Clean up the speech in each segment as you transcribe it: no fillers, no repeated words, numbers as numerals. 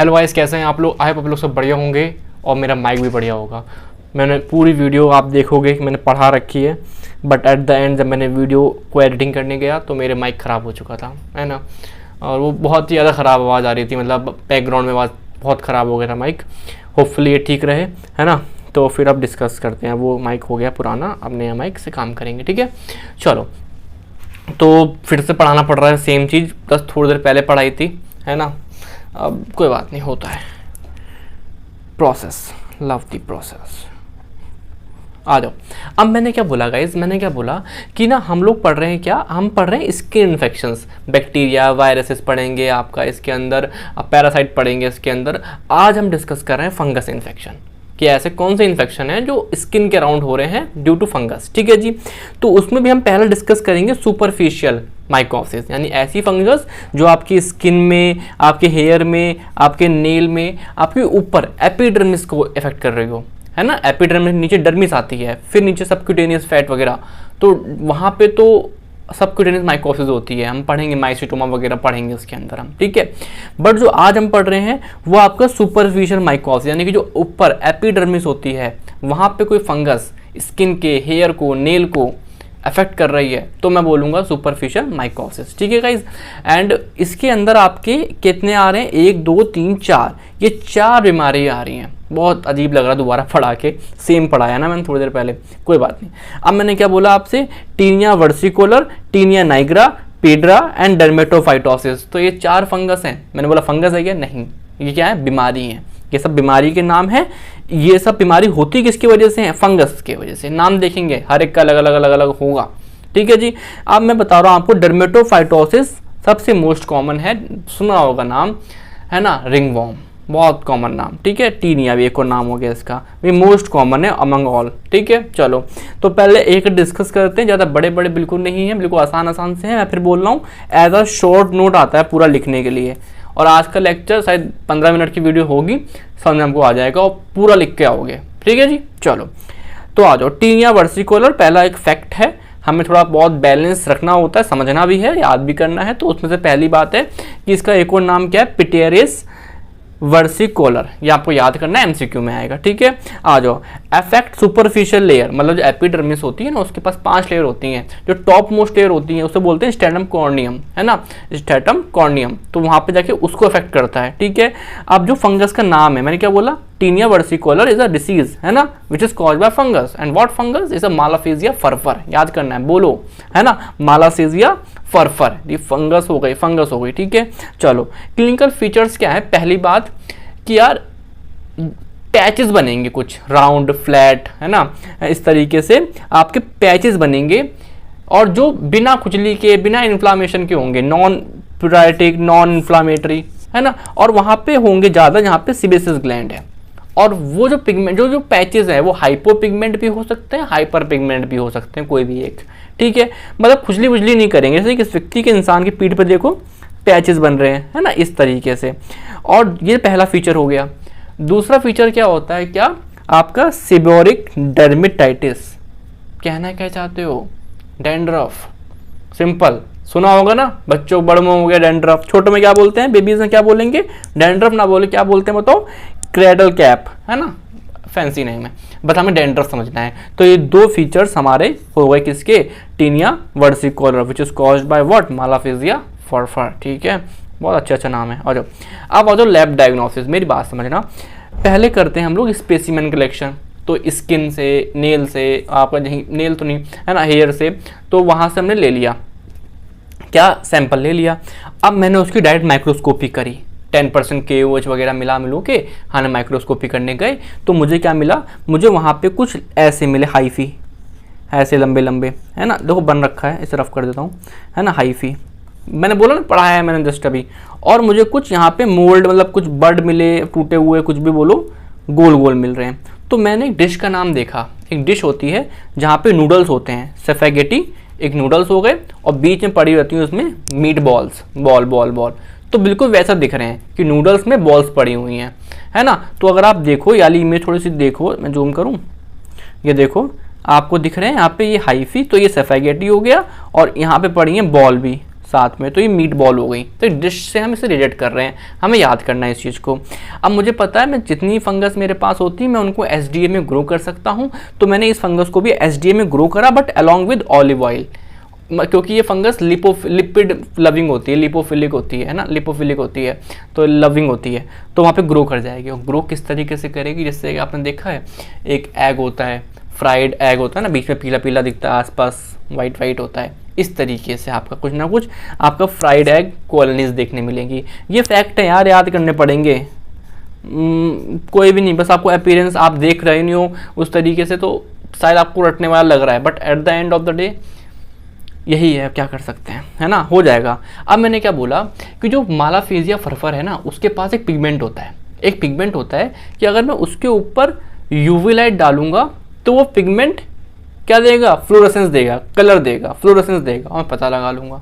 Hello guys, कैसे हैं आप लोग? आई होप आप लोग सब बढ़िया होंगे और मेरा माइक भी बढ़िया होगा। मैंने पूरी वीडियो आप देखोगे कि मैंने पढ़ा रखी है, बट एट द एंड जब मैंने वीडियो को एडिटिंग करने गया तो मेरे माइक ख़राब हो चुका था, है ना। और वो बहुत ही ज़्यादा ख़राब आवाज़ आ रही थी, मतलब बैकग्राउंड में आवाज़ बहुत ख़राब हो गया था माइक। होपफुली ये ठीक रहे, है ना। तो फिर अब डिस्कस करते हैं। वो माइक हो गया पुराना, अब नया माइक से काम करेंगे, ठीक है। चलो, तो फिर से पढ़ाना पड़ रहा है सेम चीज़, बस थोड़ी देर पहले पढ़ाई थी, है ना। अब कोई बात नहीं, होता है। Process, love the process. आ जाओ। अब मैंने क्या बोला गाइज, मैंने क्या बोला कि ना हम लोग पढ़ रहे हैं, क्या हम पढ़ रहे हैं स्किन इन्फेक्शंस, बैक्टीरिया वायरसेस पढ़ेंगे आपका इसके अंदर, पैरासाइट पढ़ेंगे इसके अंदर। आज हम डिस्कस कर रहे हैं फंगस इन्फेक्शन, कि ऐसे कौन से इन्फेक्शन हैं जो स्किन के अराउंड हो रहे हैं ड्यू टू फंगस, ठीक है जी। तो उसमें भी हम पहले डिस्कस करेंगे सुपरफिशियल माइकोसिस, यानी ऐसी फंगस जो आपकी स्किन में, आपके हेयर में, आपके नेल में, आपके ऊपर एपिडर्मिस को इफेक्ट कर रही हो, है ना। एपिडर्मिस नीचे डर्मिस आती है, फिर नीचे सबक्यूटेनियस फैट वगैरह, तो वहाँ पे तो सबक्यूटेनियस माइकोसिस होती है। हम पढ़ेंगे माइसिटोमा वगैरह पढ़ेंगे उसके अंदर हम, ठीक है। बट जो आज हम पढ़ रहे हैं वो आपका सुपरफिशियल माइकोसिस, यानी कि जो ऊपर एपिडर्मिस होती है वहाँ पे कोई फंगस स्किन के, हेयर को, नेल को अफेक्ट कर रही है, तो मैं बोलूँगा सुपरफिशियल माइकोसिस, ठीक है गाइज। एंड इसके अंदर आपके कितने आ रहे हैं? 1 2 3 4, ये 4 बीमारी आ रही हैं। बहुत अजीब लग रहा है दोबारा पढ़ा के, सेम पढ़ाया ना मैंने थोड़ी देर पहले, कोई बात नहीं। अब मैंने क्या बोला आपसे? Tinea versicolor, tinea nigra, piedra and dermatophytosis. तो ये 4 फंगस हैं। मैंने बोला फंगस है क्या? नहीं, ये क्या है? बीमारी है। ये सब बीमारी के नाम है। ये सब बीमारी होती किसकी वजह से है? फंगस की वजह से। नाम देखेंगे हर एक का अलग अलग अलग अलग होगा, ठीक है जी। अब मैं बता रहा हूँ आपको, डर्मेटोफाइटोसिस सबसे मोस्ट कॉमन है, सुना होगा नाम, है ना, रिंगवॉर्म, बहुत कॉमन नाम, ठीक है। टीनिया भी एक और नाम हो गया इसका, भी मोस्ट कॉमन है अमंग ऑल, ठीक है। चलो, तो पहले एक डिस्कस करते हैं, ज़्यादा बड़े बड़े बिल्कुल नहीं है, बिल्कुल आसान आसान से है। मैं फिर बोल रहा हूँ एज अ शॉर्ट नोट आता है पूरा लिखने के लिए, और आज का लेक्चर शायद 15 मिनट की वीडियो होगी, समझ में हमको आ जाएगा और पूरा लिख के आओगे, ठीक है जी। चलो, तो आ जाओ। टीनिया वर्सिकोलर पहला एक फैक्ट है, हमें थोड़ा बहुत बैलेंस रखना होता है, समझना भी है, याद भी करना है। तो उसमें से पहली बात है कि इसका एक और नाम क्या है? पिटेरिस वर्सिकोलर। ये आपको याद करना है, एमसीक्यू में आएगा, ठीक है। आ जाओ। अफेक्ट सुपरफिशियल लेयर, मतलब जो एपिडर्मिस होती है ना, उसके पास 5 लेयर होती हैं। जो टॉप मोस्ट लेयर होती है उसे बोलते हैं स्ट्रैटम कॉर्नियम, है ना, स्ट्रैटम कॉर्नियम। तो वहाँ पे जाके उसको अफेक्ट करता है, ठीक है। अब जो फंगस का नाम है, मैंने क्या बोला? Tinea versicolor is a disease, है ना, which is caused by fungus. And what fungus is a Malassezia furfur. याद करना है, बोलो, है ना, मालाफिजिया फरफर। ये फंगस हो गई, फंगस हो गई, ठीक है। चलो, क्लिनिकल फीचर्स क्या है? पहली बात कि यार पैचेस बनेंगे कुछ राउंड फ्लैट, है ना, इस तरीके से आपके पैचेस बनेंगे, और जो बिना खुजली के, बिना इन्फ्लामेशन के होंगे, नॉन प्यूराइटिक, नॉन इन्फ्लामेटरी, है ना। और वहाँ पे होंगे ज़्यादा जहाँ पे सिबेसिस ग्लैंड है। और वो जो पिगमेंट, जो पैचेस हैं, वो हाइपो पिगमेंट भी हो सकते हैं, हाइपर पिगमेंट भी हो सकते हैं, कोई भी एक, ठीक है। मतलब खुजली वुजली नहीं करेंगे, जैसे कि इस व्यक्ति के, इंसान की पीठ पर देखो पैचेस बन रहे हैं, है ना, इस तरीके से। और ये पहला फीचर हो गया। दूसरा फीचर क्या होता है? क्या आपका सेबोरिक डर्मेटाइटिस। कहना क्या चाहते हो? डैंड्रफ, सिंपल, सुना होगा ना बच्चों, बड़ों में हो गया डैंड्रफ, छोटों में क्या बोलते हैं? बेबीज में क्या बोलेंगे? डैंड्रफ ना बोले क्या बोलते हैं बताओ? क्रेडल कैप, है ना, फैंसी नेम है, बट हमें डैंड्रफ समझना है। तो ये 2 फीचर्स हमारे हो गए किसके? Tinea versicolor, which is caused by what? Malassezia furfur, ठीक है। बहुत अच्छा नाम है। आ जाओ। अब आ जाओ लैब डायग्नोसिस। मेरी बात समझना, पहले करते हैं हम लोग स्पेसिमेन कलेक्शन। तो स्किन से, नेल से, आपका नहीं नेल तो नहीं, है ना, हेयर से, तो वहाँ से हमने ले लिया क्या? सैंपल ले लिया। अब मैंने उसकी डायरेक्ट माइक्रोस्कोपी करी, 10% KOH वगैरह मिलू के हाँ, माइक्रोस्कोपी करने गए, तो मुझे क्या मिला? मुझे वहाँ पे कुछ ऐसे मिले, हाइफी, ऐसे लंबे लंबे, है ना, देखो बन रखा है, इसे रफ कर देता हूँ, है ना, हाइफी। मैंने बोला ना, पढ़ाया है मैंने जस्ट अभी। और मुझे कुछ यहाँ पे मोल्ड, मतलब कुछ बर्ड मिले, टूटे हुए, कुछ भी बोलो, गोल गोल मिल रहे हैं। तो मैंने एक डिश का नाम देखा। एक डिश होती है जहाँ पे नूडल्स होते हैं, स्पैगेटी, एक नूडल्स हो गए, और बीच में पड़ी रहती हैं उसमें meat balls, ball ball ball. तो बिल्कुल वैसा दिख रहे हैं कि नूडल्स में बॉल्स पड़ी हुई हैं, है ना। तो अगर आप देखो, याली इमेज थोड़ी सी देखो, मैं जूम करूँ, ये देखो आपको दिख रहे हैं यहाँ पे, ये हाइफी, तो ये स्पैगेटी हो गया, और यहाँ पे पड़ी हैं बॉल भी, साथ में, तो ये मीट बॉल हो गई। तो डिश से हम इसे रिलेट कर रहे हैं, हमें याद करना है इस चीज़ को। अब मुझे पता है मैं जितनी फंगस मेरे पास होती है मैं उनको एसडीए में ग्रो कर सकता हूँ, तो मैंने इस फंगस को भी एसडीए में ग्रो करा, but along with olive oil, क्योंकि ये फंगस लिपिड लविंग होती है, लिपोफिलिक होती है ना, लिपोफिलिक होती है तो लविंग होती है, तो वहाँ पे ग्रो कर जाएगी। और ग्रो किस तरीके से करेगी, जैसे आपने देखा है एक एग होता है, फ्राइड एग होता है ना, बीच में पीला पीला दिखता है, आसपास वाइट वाइट होता है, इस तरीके से आपका कुछ ना कुछ आपका फ्राइड एग कॉलोनीज देखने मिलेंगी। ये फैक्ट है यार, याद करने पड़ेंगे। कोई भी नहीं, बस आपको अपीयरेंस आप देख रहे नहीं हो उस तरीके से तो शायद आपको रटने वाला लग रहा है, but at the end of the day यही है, क्या कर सकते हैं, है ना, हो जाएगा। अब मैंने क्या बोला कि जो मालाफिजिया फरफर है ना, उसके पास एक पिगमेंट होता है, एक पिगमेंट होता है कि अगर मैं उसके ऊपर यूवी लाइट डालूंगा तो वो पिगमेंट क्या देगा, फ्लोरेसेंस देगा, कलर देगा, फ्लोरेसेंस देगा, और मैं पता लगा लूँगा।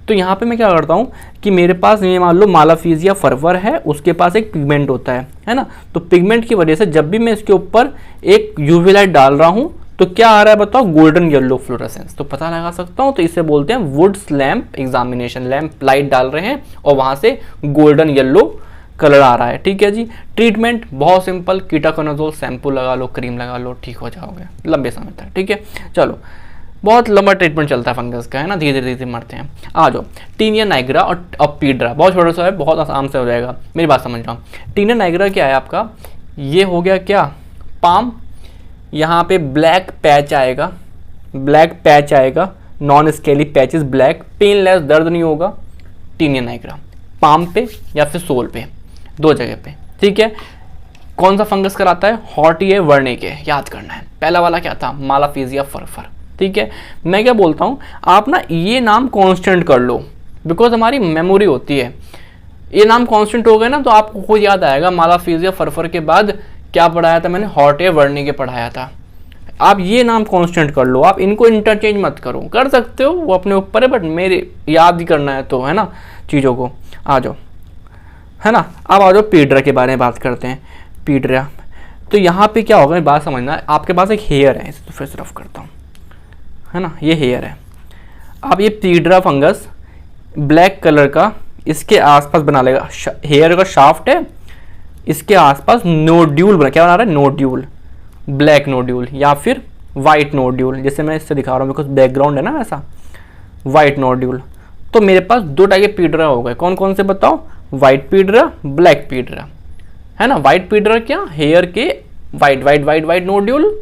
तो यहाँ पे मैं क्या करता हूँ कि मेरे पास ये मान लो मालाफिजिया फरफर है, उसके पास एक पिगमेंट होता है ना, तो पिगमेंट की वजह से जब भी मैं इसके ऊपर एक यूवी लाइट डाल रहा हूँ तो क्या आ रहा है बताओ, गोल्डन येलो फ्लोरेसेंस, तो पता लगा सकता हूँ। तो इसे बोलते हैं Wood's lamp examination, lamp light डाल रहे हैं और वहाँ से गोल्डन येलो कलर आ रहा है, ठीक है जी। ट्रीटमेंट बहुत सिंपल, कीटाकोनाजोल शैम्पू लगा लो, क्रीम लगा लो, ठीक हो जाओगे लंबे समय तक, ठीक है। चलो, बहुत लंबा ट्रीटमेंट चलता है फंगस का, है ना, धीरे धीरे मरते हैं। आ जाओ, टीनिया नाइग्रा और पीड्रा, बहुत छोटा सा है, बहुत आराम से हो जाएगा, मेरी बात समझ जाओ। टीनिया नाइग्रा क्या है आपका, ये हो गया क्या, पाम, यहाँ पे ब्लैक पैच आएगा, ब्लैक पैच आएगा, non scaly patches black, painless, दर्द नहीं होगा, टीनिया नाइग्रा, पाम पे या फिर सोल पे, दो जगह पे, ठीक है। कौन सा फंगस कराता है, हॉर्टिए वर्निके, याद करना है। पहला वाला क्या था, मालाफिजिया फरफर, ठीक है। मैं क्या बोलता हूँ, आप ना ये नाम कांस्टेंट कर लो, बिकॉज हमारी मेमोरी होती है, ये नाम कांस्टेंट हो गए ना तो आपको खुद याद आएगा। मालाफिजिया फरफर के बाद क्या पढ़ाया था मैंने, हॉर्टिए वर्निके पढ़ाया था। आप ये नाम कांस्टेंट कर लो, आप इनको इंटरचेंज मत करो, कर सकते हो वो अपने ऊपर है, बट मेरे याद ही करना है तो, है ना, चीज़ों को। आ जाओ, है ना, अब आ जाओ पीड्रा के बारे में बात करते हैं। पीड्रा, तो यहाँ पे क्या होगा, बात समझना, आपके पास एक हेयर है, इसे तो फिर रफ करता हूँ, है ना, ये हेयर है। अब ये पीड्रा फंगस ब्लैक कलर का इसके आसपास बना लेगा, हेयर का शाफ्ट है, इसके आसपास नोड्यूल बना, क्या बना रहा है, नोड्यूल, ब्लैक नोड्यूल या फिर वाइट नोड्यूल, जैसे मैं इससे दिखा रहा हूँ, बिकॉज बैकग्राउंड है ना ऐसा, वाइट नोड्यूल। तो मेरे पास दो टाइप के पीड्रा हो गए, कौन कौन से बताओ, वाइट पीड्रा, ब्लैक पीड्रा, है ना। वाइट पीड्रा क्या, हेयर के white white white white nodule,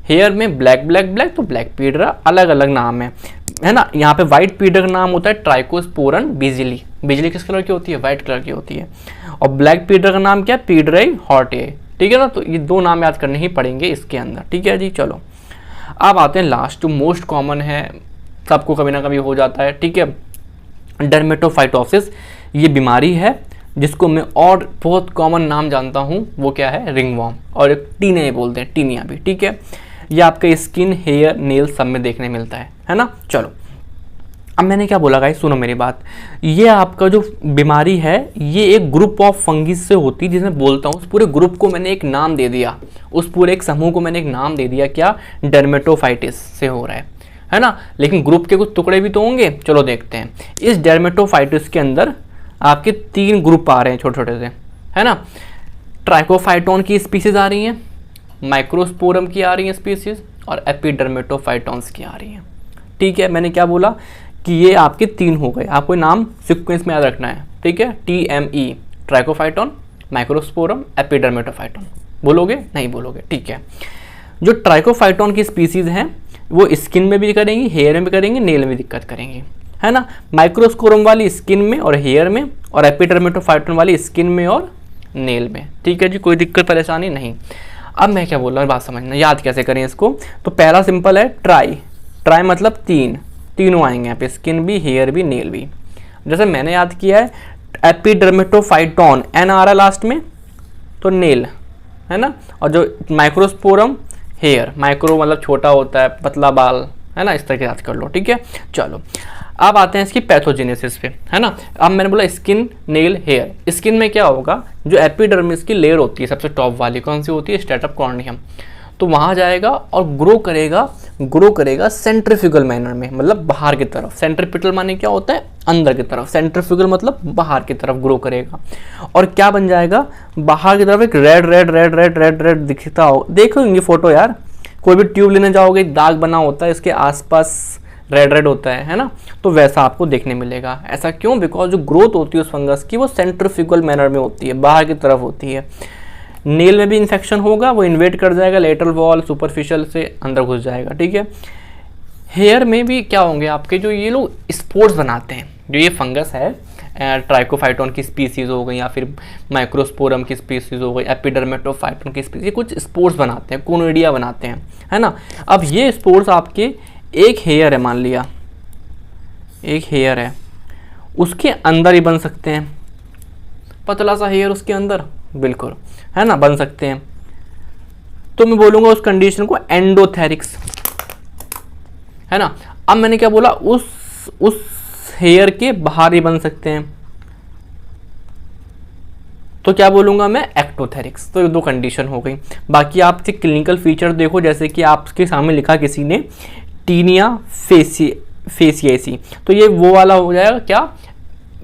hair में ब्लैक ब्लैक ब्लैक, तो ब्लैक पीड्रा, अलग अलग नाम है ना। यहाँ पे वाइट पीड्रा का नाम होता है ट्राइकोस्पोरन बिजली, बिजली किस कलर की होती है, वाइट कलर की होती है। और ब्लैक पीड्रा का नाम क्या, पीड्राई हॉर्टिए, ठीक है ना। तो ये दो नाम याद करने ही पड़ेंगे इसके अंदर, ठीक है जी। चलो, अब आते हैं लास्ट, जो मोस्ट कॉमन है, सबको कभी ना कभी हो जाता है, ठीक है, डर्मेटोफाइटोसिस। ये बीमारी है जिसको मैं और बहुत कॉमन नाम जानता हूँ, वो क्या है, रिंगवॉर्म, और एक टीने बोलते हैं, टीनिया भी, ठीक है। ये आपके स्किन, हेयर, नेल सब में देखने मिलता है ना। चलो, अब मैंने क्या बोला गाइस, सुनो मेरी बात, ये आपका जो बीमारी है ये एक ग्रुप ऑफ फंगिस से होती है, जिसमें बोलता हूँ उस पूरे ग्रुप को मैंने एक नाम दे दिया, उस पूरे एक समूह को मैंने एक नाम दे दिया, क्या, डर्मेटोफाइटिस से हो रहा है ना। लेकिन ग्रुप के कुछ टुकड़े भी तो होंगे, चलो देखते हैं। इस डर्मेटोफाइटिस के अंदर आपके 3 ग्रुप आ रहे हैं छोटे छोटे से, है ना। ट्राइकोफाइटोन की स्पीसीज आ रही हैं, माइक्रोस्पोरम की आ रही हैं स्पीसीज, और एपिडर्मेटोफाइटोन्स की आ रही हैं, ठीक है। मैंने क्या बोला कि ये आपके 3 हो गए, आपको नाम सीक्वेंस में याद रखना है, ठीक है। TME, ट्राइकोफाइटोन, माइक्रोस्पोरम, एपिडर्मेटोफाइटोन, बोलोगे, नहीं बोलोगे, ठीक है। जो ट्राइकोफाइटोन की स्पीसीज हैं वो स्किन में भी करेंगी, हेयर में भी करेंगी, नेल में भी दिक्कत करेंगी, है ना। माइक्रोस्पोरम वाली स्किन में और हेयर में, और एपिडर्मेटोफाइटोन वाली स्किन में और नेल में, ठीक है जी, कोई दिक्कत परेशानी नहीं। अब मैं क्या बोल रहा हूँ, बात समझना, याद कैसे करें इसको। तो पहला सिंपल है, ट्राई मतलब 3, तीनों आएंगे यहाँ पे, स्किन भी, हेयर भी, नेल भी। जैसे मैंने याद किया है, एपिडर्मेटोफाइटोन, N आ रहा है लास्ट में, तो नेल, है ना। और जो माइक्रोस्पोरम, हेयर, माइक्रो मतलब छोटा होता है, पतला बाल, है ना, इस तरह के याद कर लो, ठीक है। चलो, अब आते हैं इसकी पैथोजेनेसिस पे, है ना। अब मैंने बोला स्किन, नेल, हेयर। स्किन में क्या होगा, जो एपिडर्मिस की लेयर होती है सबसे टॉप वाली, कौन सी होती है, स्ट्रैटम कॉर्नियम, तो वहाँ जाएगा और ग्रो करेगा सेंट्रीफ्यूगल मैनर में, मतलब बाहर की तरफ। सेंट्रीपिटल माने क्या होता है, अंदर की तरफ, सेंट्रीफ्यूगल मतलब बाहर की तरफ ग्रो करेगा। और क्या बन जाएगा, बाहर की तरफ एक red red red red red red दिखता हो, देखो ये फोटो यार, कोई भी ट्यूब लेने जाओगे दाग बना होता है इसके आसपास, रेड रेड होता है ना, तो वैसा आपको देखने मिलेगा। ऐसा क्यों, बिकॉज जो ग्रोथ होती है उस फंगस की वो सेंट्रीफ्यूगल मैनर में होती है, बाहर की तरफ होती है। नेल में भी इन्फेक्शन होगा, वो इन्वेट कर जाएगा लेटरल वॉल, सुपरफिशियल से अंदर घुस जाएगा, ठीक है। हेयर में भी क्या होंगे आपके, जो ये लोग स्पोर्स बनाते हैं, जो ये फंगस है ट्राइकोफाइटोन की स्पीसीज हो गई या फिर माइक्रोस्पोरम की स्पीसीज हो गई, एपिडर्मेटोफाइटोन की स्पीसीज, कुछ स्पोर्स बनाते हैं, कोनिडिया बनाते हैं, है ना। अब ये स्पोर्स आपके, एक हेयर है, मान लिया एक हेयर है, उसके अंदर ही बन सकते हैं, पतला सा हेयर उसके अंदर, बिल्कुल, है ना, बन सकते हैं। तो मैं बोलूँगा उस कंडीशन को एंडोथेरिक्स, है ना। अब मैंने क्या बोला, उस हेयर के बाहर ही बन सकते हैं, तो क्या बोलूँगा मैं, एक्टोथेरिक्स। तो ये दो कंडीशन हो गई। बाकी आप क्लिनिकल फीचर देखो, जैसे कि आपके सामने लिखा किसी ने टीनिया फेसिएसी, तो ये वो वाला हो जाएगा, क्या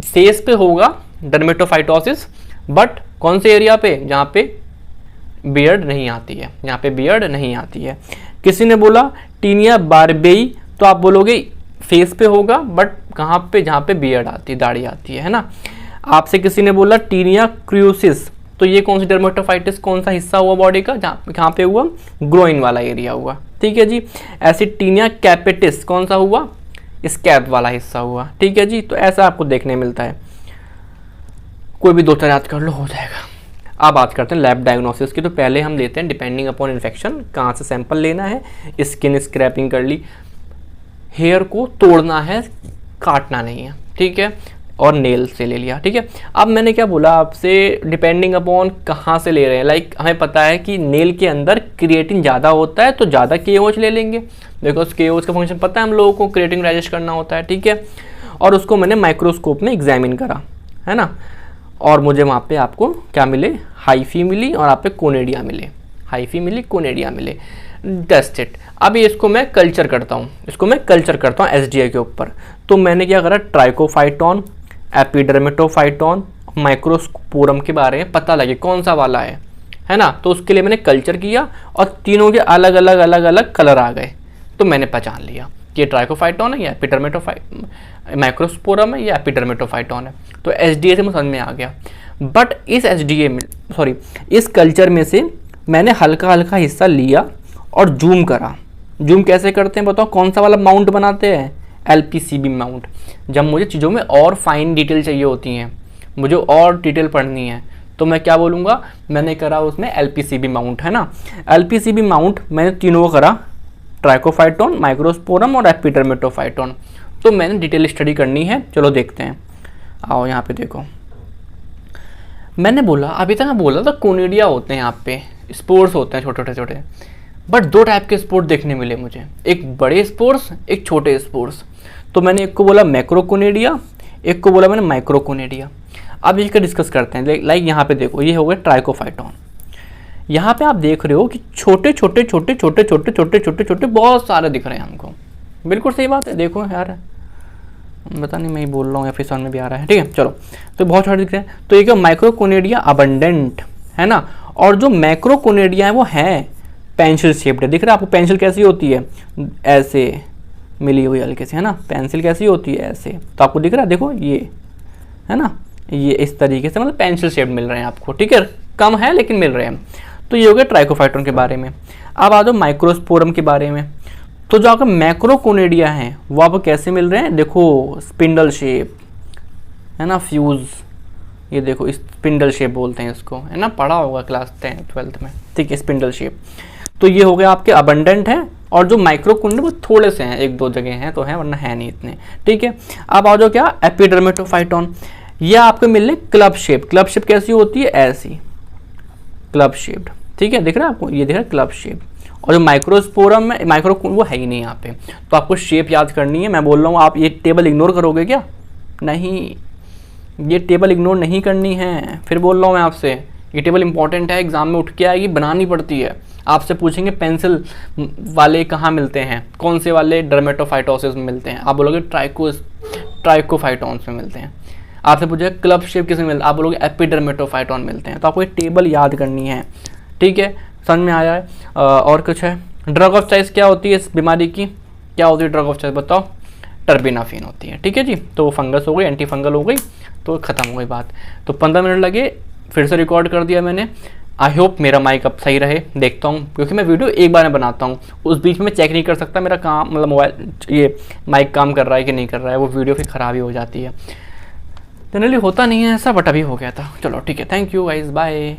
फेस पे होगा डर्मेटोफाइटोसिस, बट कौन से एरिया पे, जहाँ पे बियर्ड नहीं आती है, यहाँ पे बियर्ड नहीं आती है। किसी ने बोला टीनिया बार्बेई, तो आप बोलोगे फेस पे होगा, बट कहाँ पे, जहाँ पे बियर्ड आती है, दाढ़ी आती है ना। आपसे किसी ने बोला टीनिया क्रूसिस, तो ये कौन सी डर्मेटोफाइटिस, कौन सा हिस्सा हुआ बॉडी का, कहाँ पे हुआ, ग्रोइन वाला एरिया हुआ, ठीक है जी। ऐसे टीनिया कैपिटिस कौन सा हुआ, स्कैब वाला हिस्सा हुआ, ठीक है जी। तो ऐसा आपको देखने मिलता है, कोई भी दो तरह याद कर लो, हो जाएगा। अब बात करते हैं लैब डायग्नोसिस की। तो पहले हम लेते हैं डिपेंडिंग अपॉन इन्फेक्शन, कहाँ से सैंपल लेना है, स्किन स्क्रैपिंग कर ली, हेयर को तोड़ना है, काटना नहीं है, ठीक है, और नेल से ले लिया, ठीक है। अब मैंने क्या बोला आपसे, डिपेंडिंग अपॉन कहाँ से ले रहे हैं, लाइक हमें पता है कि नेल के अंदर क्रिएटिन ज़्यादा होता है, तो ज़्यादा KOH ले लेंगे, बिकॉज KOH का फंक्शन पता है हम लोगों को, क्रिएटिन डाइजेस्ट करना होता है, ठीक है। और उसको मैंने माइक्रोस्कोप में एग्जामिन करा, है ना, और मुझे वहाँ पे आपको क्या मिले, हाइफी मिली, और आप पे कोनेडिया मिले, हाइफी मिली, कोनेडिया मिले, टेस्ट इट। अभी इसको मैं कल्चर करता हूँ, SDA के ऊपर। तो मैंने क्या करा, ट्राइकोफाइटोन, एपिडर्मेटोफाइटोन, माइक्रोस्पोरम के बारे में पता लगे कौन सा वाला है ना। तो उसके लिए मैंने कल्चर किया और तीनों के अलग अलग कलर आ गए, तो मैंने पहचान लिया कि ये ट्राइकोफाइटोन है या माइक्रोस्पोरम है या एपिडर्मेटोफाइटोन है। तो SDA से मुझे समझ में आ गया। बट इस कल्चर में से मैंने हल्का हल्का हिस्सा लिया और जूम करा। जूम कैसे करते हैं बताओ, कौन सा वाला माउंट बनाते हैं, LPCB माउंट। जब मुझे चीज़ों में और फाइन डिटेल चाहिए होती हैं, मुझे और डिटेल पढ़नी है, तो मैं क्या बोलूँगा, मैंने करा उसमें LPCB माउंट, है ना। LPCB माउंट मैंने तीनों को करा, ट्राइकोफाइटोन, माइक्रोस्पोरम और एपिडर्मेटोफाइटोन। तो मैंने डिटेल स्टडी करनी है, चलो देखते हैं। आओ यहाँ पे देखो, मैंने बोला अभी तक मैं बोला था कोनिडिया होते हैं, यहाँ पे स्पोर्स होते हैं छोटे छोटे, बट दो टाइप के स्पोर्स देखने मिले मुझे, एक बड़े स्पोर्स, एक छोटे स्पोर्स। तो मैंने एक को बोला मैक्रोकोनिडिया, एक को बोला मैंने माइक्रोकोनिडिया। अब इसका डिस्कस करते हैं। लाइक यहाँ पे देखो, ये हो गया ट्राइकोफाइटोन। यहाँ पे आप देख रहे हो कि छोटे छोटे छोटे छोटे छोटे छोटे छोटे छोटे बहुत सारे दिख रहे हैं हमको, बिल्कुल सही बात है। देखो यार, पता नहीं मैं ही बोल रहा हूँ या फिर समझ में भी आ रहा है, ठीक है चलो। तो बहुत छोटे दिख रहे हैं, तो एक माइक्रोकोनिडिया अबंडेंट है ना, और जो मैक्रोकोनिडिया है वो है पेंसिल शेप्ड है। दिख रहा है आपको पेंसिल कैसी होती है, ऐसे मिली हुई हल्के से, है ना। पेंसिल कैसी होती है, ऐसे। तो आपको दिख रहा है, देखो ये है ना, ये इस तरीके से मतलब पेंसिल शेप मिल रहे हैं आपको, ठीक है, कम है लेकिन मिल रहे हैं। तो ये हो गया ट्राइकोफाइटोन के बारे में। अब आ जाओ माइक्रोस्पोरम के बारे में। तो जो आपका मैक्रोकोनिडिया है वो आपको कैसे मिल रहे हैं, देखो स्पिंडल शेप, है ना, फ्यूज, ये देखो स्पिंडल शेप बोलते हैं इसको, है ना, पढ़ा होगा क्लास 10th-12th में, ठीक है, स्पिंडल शेप। तो ये हो गया आपके अबंडेंट है, और जो माइक्रोकोनिडिया वो थोड़े से हैं, एक दो जगह हैं तो हैं, वरना है नहीं इतने, ठीक है। अब आ जाओ क्या, एपिडर्मेटोफाइटोन। ये आपको मिल रहे क्लब शेप। क्लब शेप कैसी होती है, ऐसी क्लब शेप्ड, ठीक है, दिख रहा है आपको, ये दिख रहा है क्लब शेप। और जो माइक्रोस्पोरम में वो है ही नहीं यहाँ पे, तो आपको शेप याद करनी है। मैं बोल रहा हूँ आप ये टेबल इग्नोर करोगे क्या, नहीं, ये टेबल इग्नोर नहीं करनी है। फिर बोल रहा हूँ मैं आपसे, ये टेबल इंपॉर्टेंट है, एग्जाम में उठ के आएगी, बनानी पड़ती है। आपसे पूछेंगे पेंसिल वाले कहाँ मिलते हैं, कौन से वाले, डर्मेटोफाइटोसिस में मिलते हैं, आप बोलोगे ट्राइकोफाइटॉन्स में मिलते हैं। आपसे पूछेगा क्लब शेप किस में मिलता है, आप बोलोगे एपिडर्मेटोफाइटॉन मिलते हैं। तो आपको ये टेबल याद करनी है, ठीक है, समझ में आया है। और कुछ है, ड्रग ऑफ चॉइस क्या होती है इस बीमारी की, क्या होती है ड्रग ऑफ चॉइस बताओ, टर्बिनाफिन होती है, ठीक है जी। तो फंगस हो गई, एंटी फंगल हो गई, तो ख़त्म हो गई बात। तो 15 मिनट लगे, फिर से रिकॉर्ड कर दिया मैंने। आई होप मेरा माइक अब सही रहे, देखता हूँ, क्योंकि मैं वीडियो एक बार में बनाता हूँ, उस बीच में चेक नहीं कर सकता मेरा काम, मतलब मोबाइल ये माइक काम कर रहा है कि नहीं कर रहा है, वो वीडियो फिर ख़राब ही हो जाती है। जनरली होता नहीं है ऐसा, बट अभी हो गया था। चलो ठीक है, थैंक यू गाइस, बाय।